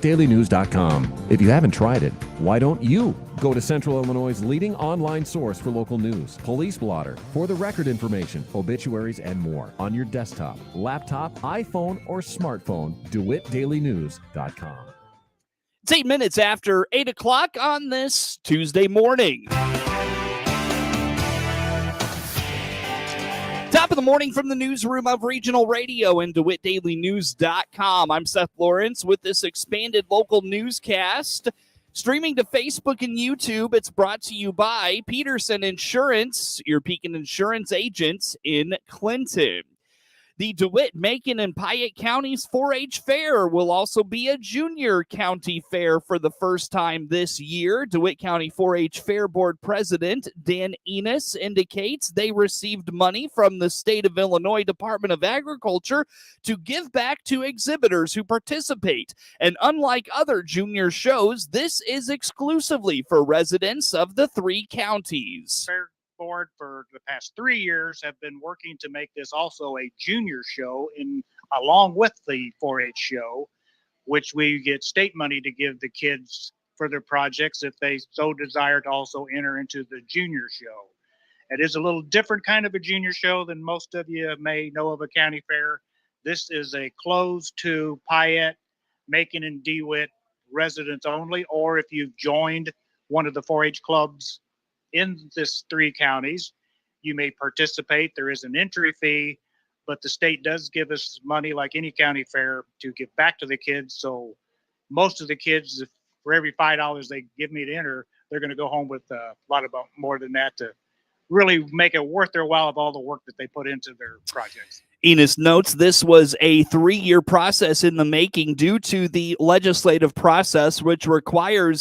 DeWittDailyNews.com. If you haven't tried it, why don't you go to Central Illinois' leading online source for local news, Police Blotter, for the record information, obituaries, and more on your desktop, laptop, iPhone, or smartphone, DeWittDailyNews.com. It's 8 minutes after 8 o'clock on this Tuesday morning. Top of the morning from the newsroom of Regional Radio and DeWittDailyNews.com. I'm Seth Lawrence with this expanded local newscast. Streaming to Facebook and YouTube, it's brought to you by Peterson Insurance, your Pekin Insurance agents in Clinton. The DeWitt, Macon, and Payet counties 4-H fair will also be a junior county fair for the first time this year. DeWitt County 4-H Fair Board President Dan Enos indicates they received money from the state of Illinois Department of Agriculture to give back to exhibitors who participate. And unlike other junior shows, this is exclusively for residents of the 3 counties. Fair Board for the past 3 years have been working to make this also a junior show along with the 4-H show, which we get state money to give the kids for their projects if they so desire to also enter into the junior show. It is a little different kind of a junior show than most of you may know of a county fair. This is a closed to Payet, Macon, and DeWitt residents only, or if you've joined one of the 4-H clubs in this 3 counties, you may participate. There is an entry fee, but the state does give us money like any county fair to give back to the kids. So most of the kids, for every $5 they give me to enter, they're going to go home with a lot more than that to really make it worth their while of all the work that they put into their projects. Enos notes this was a 3-year process in the making due to the legislative process, which is required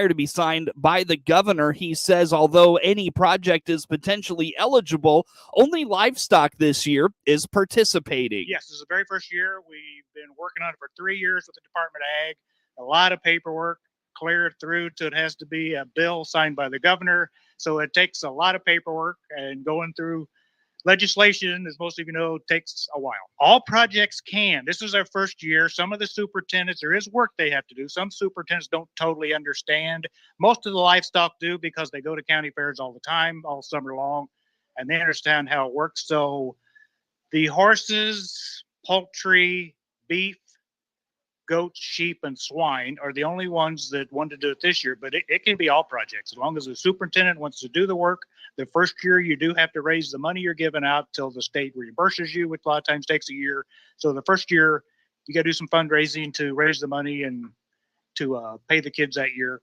to be signed by the governor. He says, although any project is potentially eligible, only livestock this year is participating. Yes, this is the very first year. We've been working on it for 3 years with the Department of Ag. A lot of paperwork cleared through to it has to be a bill signed by the governor. So it takes a lot of paperwork, and going through legislation, as most of you know, takes a while. All projects can. This is our first year. Some of the superintendents, there is work they have to do. Some superintendents don't totally understand. Most of the livestock do because they go to county fairs all the time, all summer long, and they understand how it works. So the horses, poultry, beef, goats, sheep, and swine are the only ones that want to do it this year, but it can be all projects. As long as the superintendent wants to do the work, the first year you do have to raise the money you're giving out till the state reimburses you, which a lot of times takes a year. So the first year, you got to do some fundraising to raise the money and to pay the kids that year.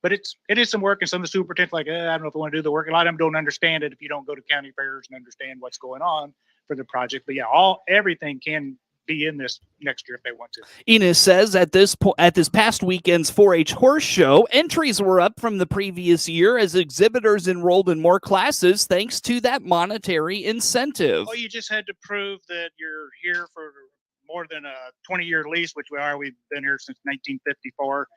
But it is some work, and some of the superintendents like, I don't know if I want to do the work. A lot of them don't understand it if you don't go to county fairs and understand what's going on for the project. But yeah, everything can be in this next year if they want to. Enos says at this past weekend's 4-H horse show, entries were up from the previous year as exhibitors enrolled in more classes thanks to that monetary incentive. Well, you just had to prove that you're here for more than a 20-year lease, which we are. We've been here since 1954,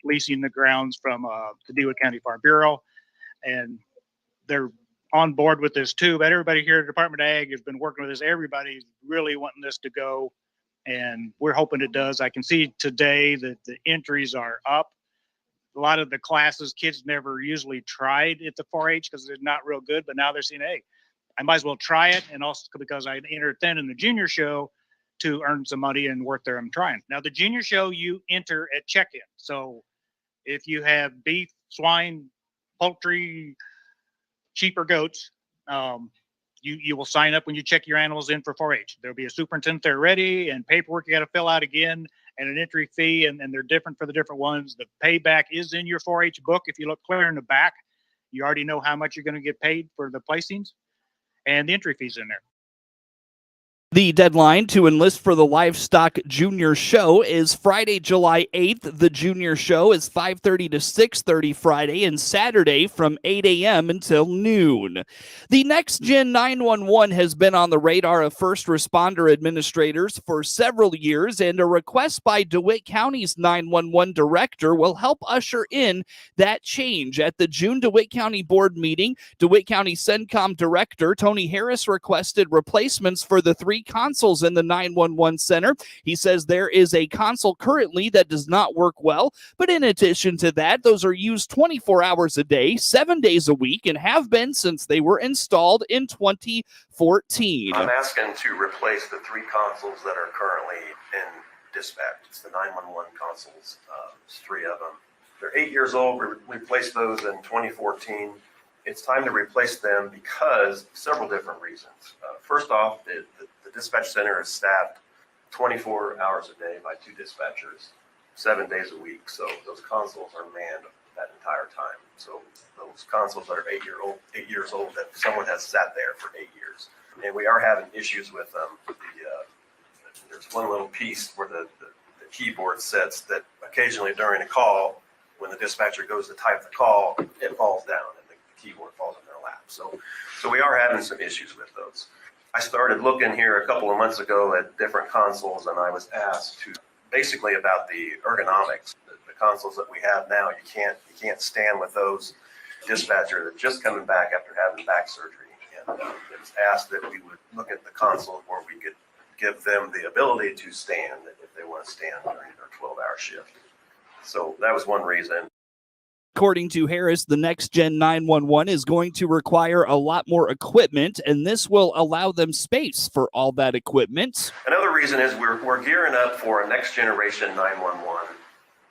leasing the grounds from the DeWitt County Farm Bureau, and they're on board with this too. But everybody here at the Department of Ag has been working with this. Everybody's really wanting this to go, and we're hoping it does. I can see today that the entries are up. A lot of the classes kids never usually tried at the 4-H because they're not real good, but now they're saying, hey, I might as well try it, and also because I entered then in the junior show to earn some money and worth there I'm trying. Now the junior show, you enter at check-in. So if you have beef, swine, poultry, sheep, or goats, you will sign up when you check your animals in for 4-H. There'll be a superintendent there ready, and paperwork you got to fill out again, and an entry fee, and they're different for the different ones. The payback is in your 4-H book. If you look clear in the back, you already know how much you're going to get paid for the placings, and the entry fee's in there. The deadline to enlist for the Livestock Junior Show is Friday, July 8th. The Junior Show is 5:30 to 6:30 Friday and Saturday from 8 a.m. until noon. The Next Gen 911 has been on the radar of first responder administrators for several years, and a request by DeWitt County's 911 director will help usher in that change. At the June DeWitt County Board meeting, DeWitt County CENCOM director Tony Harris requested replacements for the 3 consoles in the 911 center. He says there is a console currently that does not work well, but in addition to that, those are used 24 hours a day, 7 days a week, and have been since they were installed in 2014. I'm asking to replace the 3 consoles that are currently in dispatch. It's the 911 consoles. There's 3 of them. They're 8 years old. We replaced those in 2014. It's time to replace them because several different reasons. First off, the dispatch center is staffed 24 hours a day by 2 dispatchers, 7 days a week. So those consoles are manned that entire time. So those consoles that are 8 years old, that someone has sat there for 8 years. And we are having issues with them. There's one little piece where the keyboard sits that occasionally during a call, when the dispatcher goes to type the call, it falls down and the keyboard falls in their lap. So we are having some issues with those. I started looking here a couple of months ago at different consoles, and I was asked to basically about the ergonomics. The consoles that we have now, you can't stand with those. Dispatcher that's just coming back after having back surgery, and it was asked that we would look at the console where we could give them the ability to stand if they want to stand during their 12-hour shift. So that was one reason. According to Harris, the next gen 911 is going to require a lot more equipment, and this will allow them space for all that equipment. Another reason is we're gearing up for a next generation 911,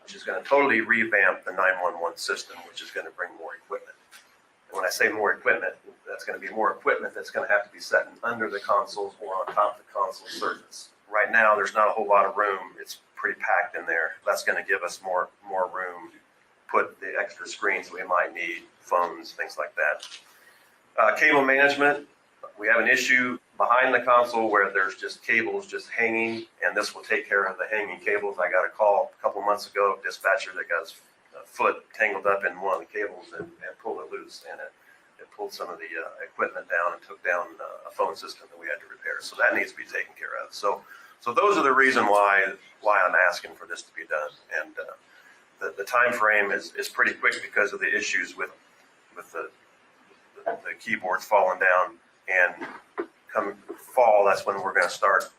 which is going to totally revamp the 911 system, which is going to bring more equipment. And when I say more equipment, that's going to be more equipment that's going to have to be set under the consoles or on top of the console surface. Right now, there's not a whole lot of room. It's pretty packed in there. That's going to give us more room to put the extra screens we might need, phones, things like that. Cable management, we have an issue behind the console where there's just cables just hanging, and this will take care of the hanging cables. I got a call a couple months ago, a dispatcher that got his foot tangled up in one of the cables and pulled it loose, and it pulled some of the equipment down and took down a phone system that we had to repair. So that needs to be taken care of. So those are the reason why I'm asking for this to be done. And the time frame is pretty quick because of the issues with the keyboards falling down, and come fall, that's when we're going to start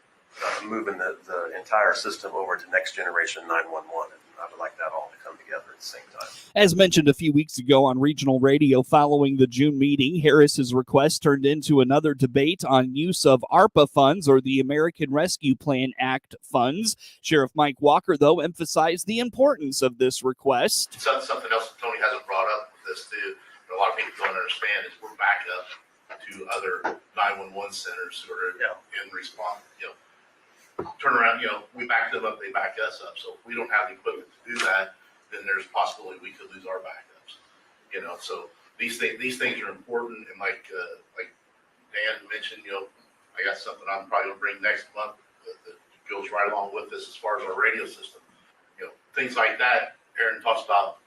moving the entire system over to next generation 911. And I would like that all to come together at the same time. As mentioned a few weeks ago on regional radio following the June meeting, Harris's request turned into another debate on use of ARPA funds, or the American Rescue Plan Act funds. Sheriff Mike Walker, though, emphasized the importance of this request. Something else that Tony hasn't brought up with this too, that a lot of people don't understand, is we're back up to other 911 centers who are in response, turn around, we back them up, they back us up. So if we don't have the equipment to do that, then there's a possibility we could lose our backups. So these things are important. And like Dan mentioned, I got something I'm probably gonna bring next month that goes right along with this as far as our radio system. Things like that. Aaron talks about,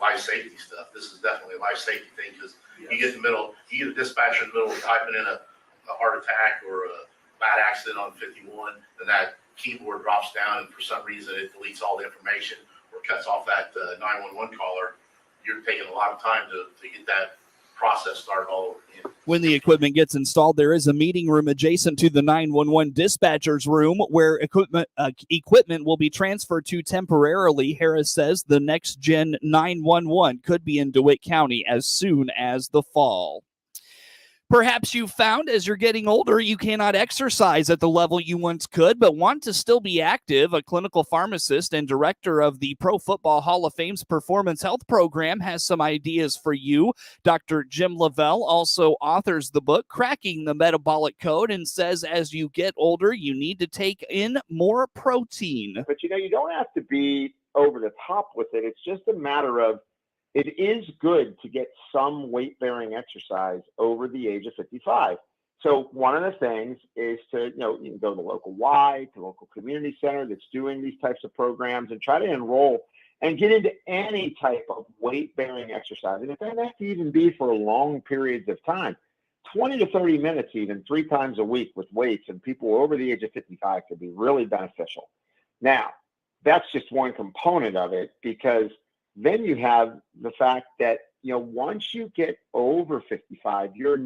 life safety stuff. This is definitely a life safety thing, because you get a dispatcher in the middle of typing in a heart attack or a bad accident on 51, and that keyboard drops down, and for some reason it deletes all the information or cuts off that 911 caller. You're taking a lot of time to get that process started all over again. When the equipment gets installed, there is a meeting room adjacent to the 911 dispatcher's room where equipment will be transferred to temporarily. Harris says the next gen 911 could be in DeWitt County as soon as the fall. Perhaps you found as you're getting older, you cannot exercise at the level you once could, but want to still be active. A clinical pharmacist and director of the Pro Football Hall of Fame's Performance Health Program has some ideas for you. Dr. Jim Lavelle also authors the book, Cracking the Metabolic Code, and says as you get older, you need to take in more protein. But, you don't have to be over the top with it. It's just a matter of, it is good to get some weight-bearing exercise over the age of 55. So one of the things is to, you can go to the local Y, to local community center that's doing these types of programs, and try to enroll and get into any type of weight-bearing exercise. And it doesn't have to even be for long periods of time. 20 to 30 minutes even 3 times a week with weights, and people over the age of 55 could be really beneficial. Now, that's just one component of it, because then you have the fact that, once you get over 55, your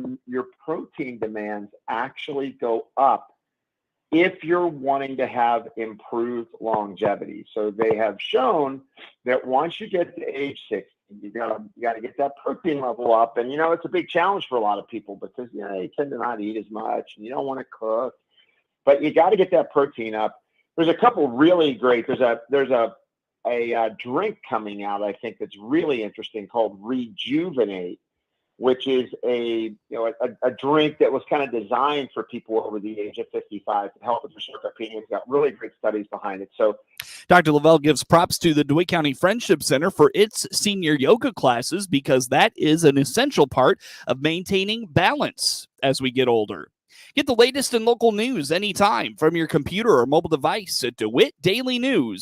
protein demands actually go up if you're wanting to have improved longevity. So they have shown that once you get to age 60, you gotta get that protein level up. And, it's a big challenge for a lot of people because, you tend to not eat as much and you don't want to cook, but you got to get that protein up. There's a couple really great, there's a drink coming out, I think, that's really interesting called Rejuvenate, which is a drink that was kind of designed for people over the age of 55 to help with their sarcopenia. It's got really great studies behind it. So Dr. Lavelle gives props to the DeWitt County Friendship Center for its senior yoga classes because that is an essential part of maintaining balance as we get older. Get the latest in local news anytime from your computer or mobile device at DeWitt Daily News.